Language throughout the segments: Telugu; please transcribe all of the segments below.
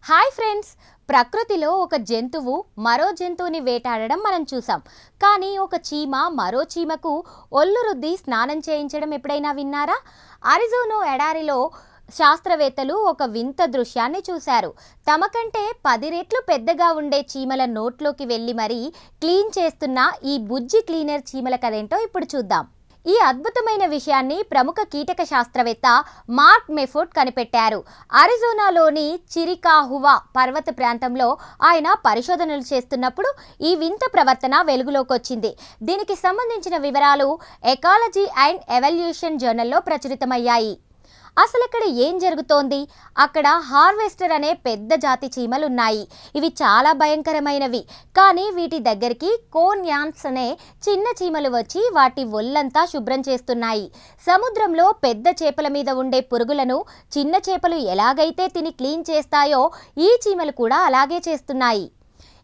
హాయ్ ఫ్రెండ్స్, ప్రకృతిలో ఒక జంతువు మరో జంతువుని వేటాడడం మనం చూసాం. కానీ ఒక చీమ మరో చీమకు ఒళ్ళు రుద్ది స్నానం చేయించడం ఎప్పుడైనా విన్నారా? అరిజోనా ఎడారిలో శాస్త్రవేత్తలు ఒక వింత దృశ్యాన్ని చూశారు. తమ కంటే 10 రెట్లు పెద్దగా ఉండే చీమల నోట్లోకి వెళ్ళి మరీ క్లీన్ చేస్తున్న ఈ బుజ్జి క్లీనర్ చీమల కథేంటో ఇప్పుడు చూద్దాం. ఈ అద్భుతమైన విషయాన్ని ప్రముఖ కీటక శాస్త్రవేత్త మార్క్ మెఫోర్డ్ కనిపెట్టారు. అరిజోనాలోని చిరికాహువా పర్వత ప్రాంతంలో ఆయన పరిశోధనలు చేస్తున్నప్పుడు ఈ వింత ప్రవర్తన వెలుగులోకి వచ్చింది. దీనికి సంబంధించిన వివరాలు ఎకాలజీ అండ్ ఎవల్యూషన్ జర్నల్లో ప్రచురితమయ్యాయి. అసలు ఇక్కడ ఏం జరుగుతోంది? అక్కడ హార్వెస్టర్ అనే పెద్ద జాతి చీమలు ఉన్నాయి. ఇవి చాలా భయంకరమైనవి. కానీ వీటి దగ్గరికి కోన్యాన్స్ అనే చిన్న చీమలు వచ్చి వాటి ఒళ్ళంతా శుభ్రం చేస్తున్నాయి. సముద్రంలో పెద్ద చేపల మీద ఉండే పురుగులను చిన్న చేపలు ఎలాగైతే తిని క్లీన్ చేస్తాయో ఈ చీమలు కూడా అలాగే చేస్తున్నాయి.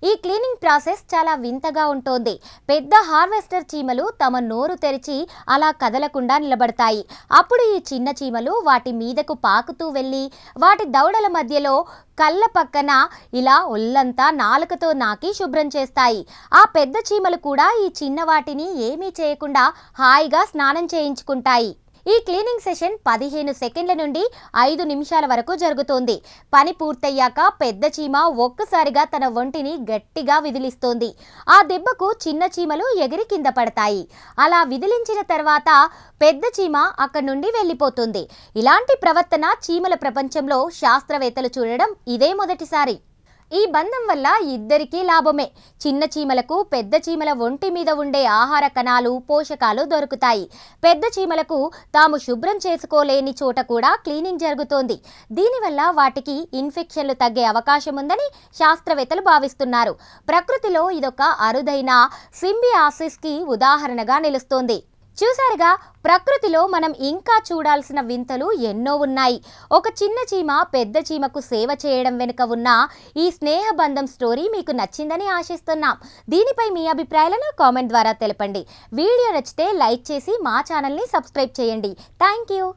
ఈ క్లీనింగ్ ప్రాసెస్ చాలా వింతగా ఉంటుంది. పెద్ద హార్వెస్టర్ చీమలు తమ నోరు తెరిచి అలా కదలకుండా నిలబడతాయి. అప్పుడు ఈ చిన్న చీమలు వాటి మీదకు పాకుతూ వెళ్ళి వాటి దవడల మధ్యలో కళ్ళ పక్కన ఇలా ఒళ్ళంతా నాలుకతో నాకి శుభ్రం చేస్తాయి. ఆ పెద్ద చీమలు కూడా ఈ చిన్న వాటిని ఏమీ చేయకుండా హాయిగా స్నానం చేయించుకుంటాయి. ఈ క్లీనింగ్ సెషన్ 15 సెకండ్ల నుండి 5 నిమిషాల వరకు జరుగుతోంది. పని పూర్తయ్యాక పెద్ద చీమ ఒక్కసారిగా తన ఒంటిని గట్టిగా విదిలిస్తోంది. ఆ దెబ్బకు చిన్న చీమలు ఎగిరి కింద పడతాయి. అలా విదిలించిన తర్వాత పెద్ద చీమ అక్కడి నుండి వెళ్ళిపోతుంది. ఇలాంటి ప్రవర్తన చీమల ప్రపంచంలో శాస్త్రవేత్తలు చూడడం ఇదే మొదటిసారి. ఈ బంధం వల్ల ఇద్దరికీ లాభమే. చిన్న చీమలకు పెద్ద చీమల ఒంటి మీద ఉండే ఆహార కణాలు, పోషకాలు దొరుకుతాయి. పెద్ద చీమలకు తాము శుభ్రం చేసుకోలేని చోట కూడా క్లీనింగ్ జరుగుతోంది. దీనివల్ల వాటికి ఇన్ఫెక్షన్లు తగ్గే అవకాశం ఉందని శాస్త్రవేత్తలు భావిస్తున్నారు. ప్రకృతిలో ఇదొక అరుదైన సింబియాసిస్కి ఉదాహరణగా నిలుస్తోంది. చూసారుగా, ప్రకృతిలో మనం ఇంకా చూడాల్సిన వింతలు ఎన్నో ఉన్నాయి. ఒక చిన్న చీమ పెద్ద చీమకు సేవ చేయడం వెనుక ఉన్న ఈ స్నేహబంధం స్టోరీ మీకు నచ్చిందని ఆశిస్తున్నాం. దీనిపై మీ అభిప్రాయాలను కామెంట్ ద్వారా తెలపండి. వీడియో నచ్చితే లైక్ చేసి మా ఛానల్ని సబ్స్క్రైబ్ చేయండి. Thank you.